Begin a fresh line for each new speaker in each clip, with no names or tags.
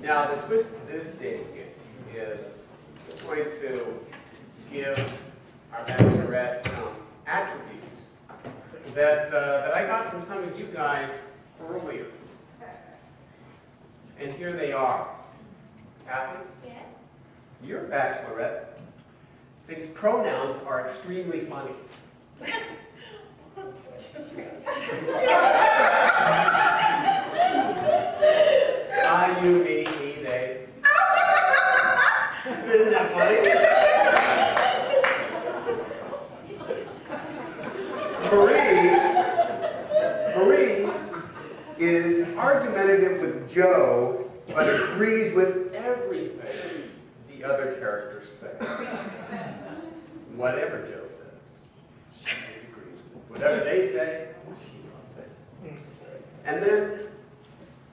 Now, the twist to this thing is going to give our bachelorette some attributes that I got from some of you guys earlier. And here they are. Kathy?
Yes?
Your bachelorette thinks pronouns are extremely funny. I, you, me, he, they. Isn't that funny? Marie is argumentative with Joe, but agrees with everything the other characters say. Whatever Joe says, she disagrees with. Whatever they say, she won't say. And then,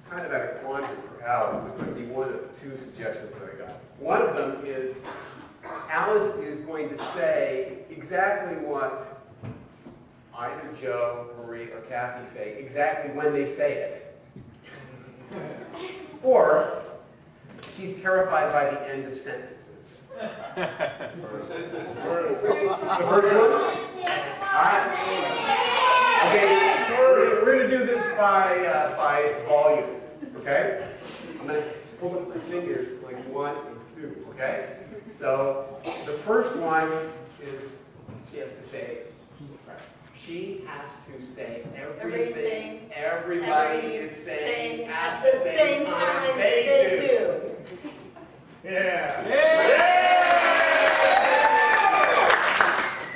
kind of at a quandary for Alice, is going to be one of two suggestions that I got. One of them is Alice is going to say exactly what either Joe, Marie, or Kathy say, exactly when they say it. Or she's terrified by the end of sentences. The first one? Okay, we're going to do this by volume, okay? I'm going to pull up my fingers like 1 and 2, okay? So the first one is she has to say, she has to say everything everybody is saying at the same time they do. Yeah.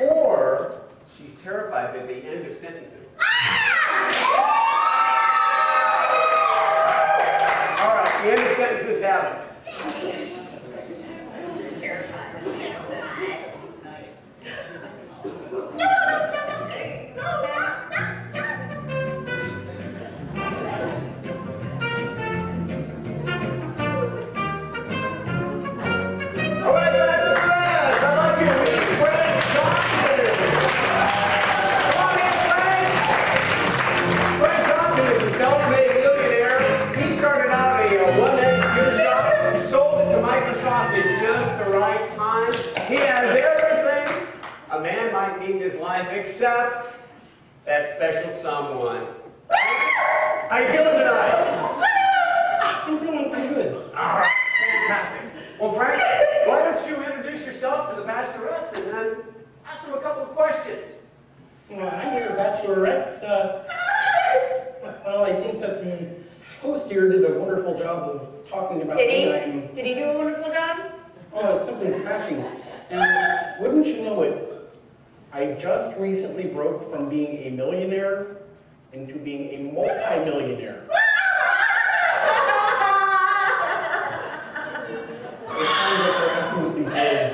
Or she's terrified by the end of sentences. All right, the end of sentences have it. Except that special someone. How you doing tonight?
I'm doing pretty good.
All right, fantastic. Well, Frank, why don't you introduce yourself to the bachelorettes and then ask them a couple of questions?
Well, hi there, bachelorettes. Well, I think that the host here did a wonderful job of talking about
Did he do a wonderful job?
Oh, it's simply smashing. And wouldn't you know it, I just recently broke from being a millionaire into being a multi-millionaire. It sounds like they're absolutely good.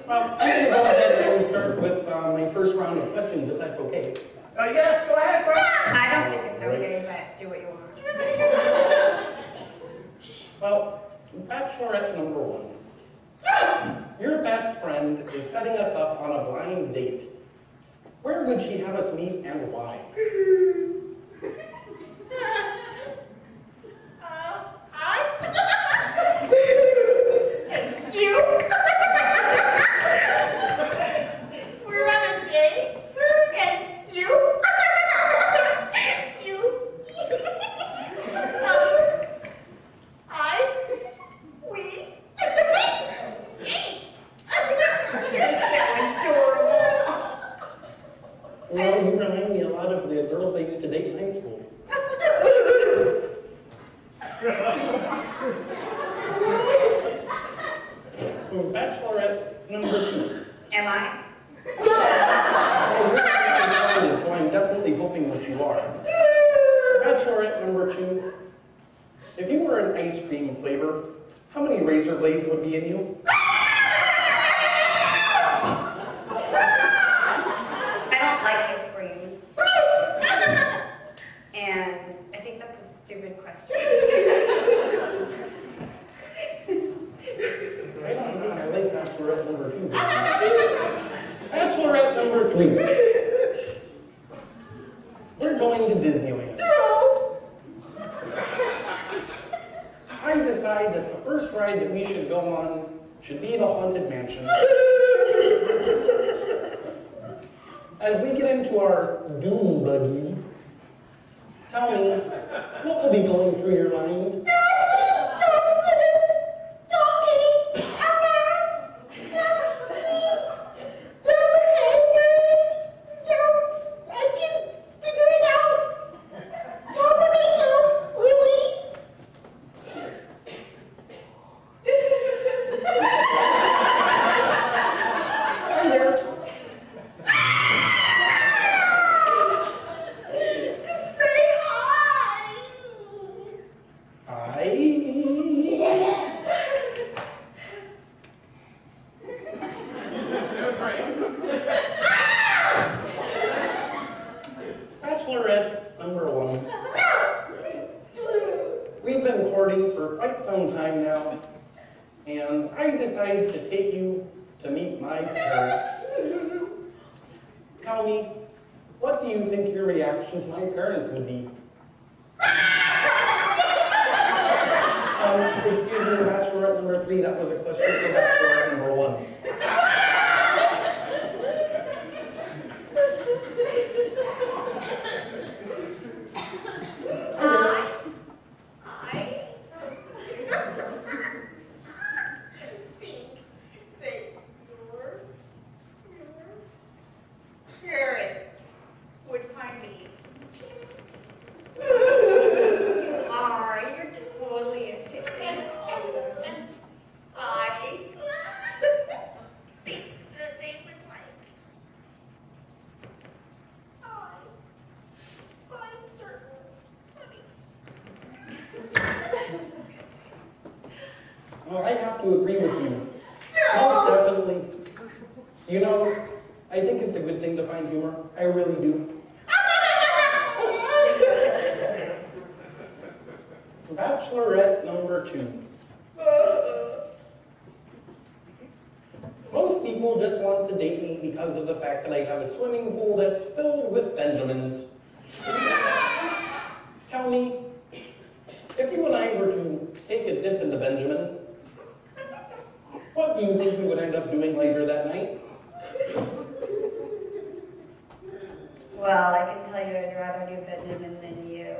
Well, I'm going to go ahead and start with my first round of questions, if that's okay.
Yes, go ahead, Frank.
I don't think it's okay, but do what you want.
Well, bachelorette number 1. Your best friend is setting us up on a blind date. Where would she have us meet and why?
You? We're on a date? And you? We? You're so adorable.
Well, you remind me a lot of the girls I used to date in high school. Bachelorette number 2.
Am I?
Well, you're excited, so I'm definitely hoping that you are. Bachelorette number 2. If you were an ice cream flavor, how many razor blades would be in you?
I don't like ice cream. And I think that's a stupid question.
I don't know. I like bachelorette number 2. Bachelorette number 3. We're going to Disneyland.
No.
I decide that the first ride that we should go on should be the Haunted Mansion. As we get into our doom buggy, tell me, what will be going through your mind? Bachelorette number 1. We've been courting for quite some time now, and I decided to take you to meet my parents. Tell me, what do you think your reaction to my parents would be? Excuse me, Bachelorette number 3, that was a question for Bachelorette number 1. Well, I have to agree with you. Most definitely. You know, I think it's a good thing to find humor. I really do. Bachelorette number 2. Most people just want to date me because of the fact that I have a swimming pool that's filled with Benjamins. Tell me, if you and I were to take a dip in the Benjamin, what do you think we would end up doing later that night?
Well, I can tell you I'd rather do Benjamin than you.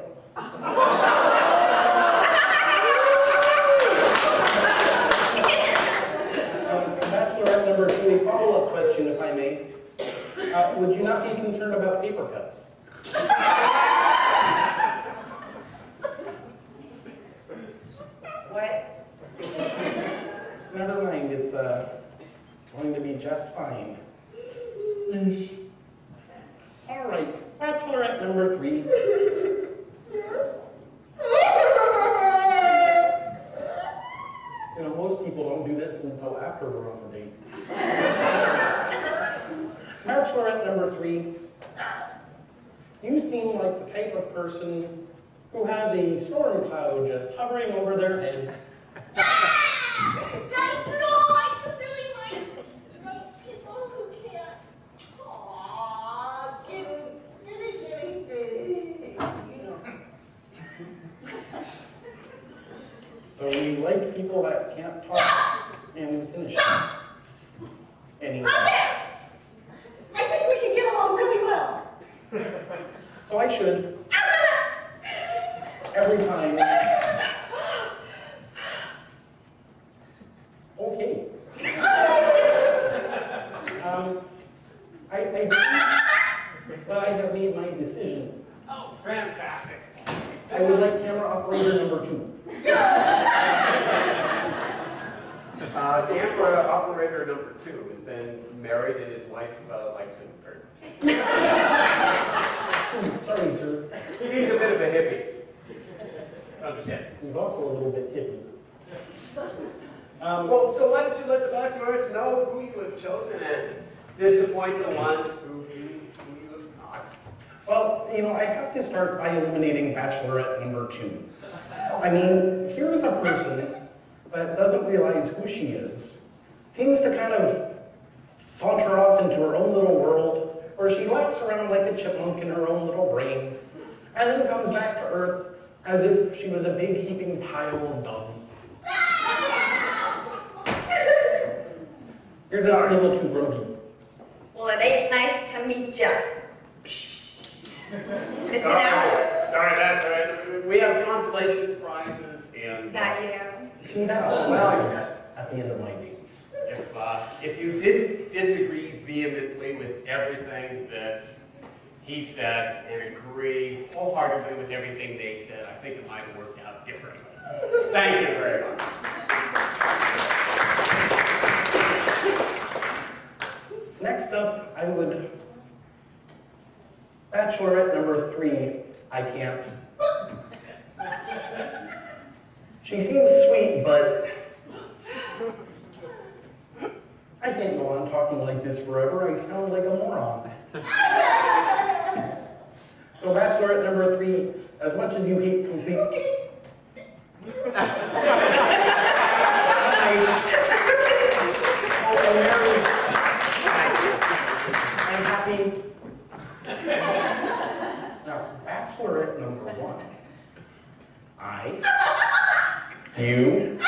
Bachelorette number 2, a follow-up question, if I may. Would you not be concerned about paper cuts?
What?
Never mind, it's going to be just fine. All right, Bachelorette number 3. You know, most people don't do this until after we're on the date. Bachelorette number 3. You seem like the type of person who has a storm cloud just hovering over their head.
I just really like people who can't talk and finish anything, you know.
So you like people that can't talk and finish anything.
I think we can get along really well.
So I should. Every time. Okay. I have made my decision.
Oh, fantastic.
I would like camera operator number 2.
Camera operator number 2 has been married and his wife likes him.
Sorry, sir.
He's a bit of a hippie. Understand?
He's also a little bit hippie.
Well, so why don't you let the bachelorettes know who you have chosen and disappoint the ones who you have not?
Well, you know, I have to start by eliminating bachelorette number 2. I mean, here's a person that doesn't realize who she is, seems to kind of saunter off into her own little world, where she walks around like a chipmunk in her own little brain, and then comes back to Earth as if she was a big heaping pile of dung. You're just a little too groggy.
Well, it ain't nice to meet ya. Listen
Sorry,
out.
sorry, that's right. We have consolation prizes and.
Is that you?
See, that was well, yes, at the end of my days.
If you didn't disagree vehemently with everything that he said and agree wholeheartedly with everything they said, I think it might have worked out differently. Thank you very much.
Next up, I would, Bachelorette number 3, I can't. She seems sweet, but I can't go on talking like this forever. I sound like a moron. So Bachelorette number 3, as much as you hate complete... I'm happy. Now, Bachelorette number 1. You,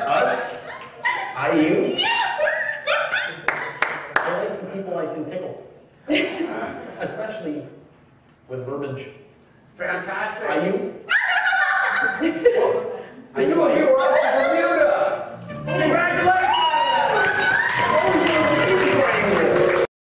us, you. I like the people I can tickle. Especially with verbiage.
Fantastic.
You.
The two of you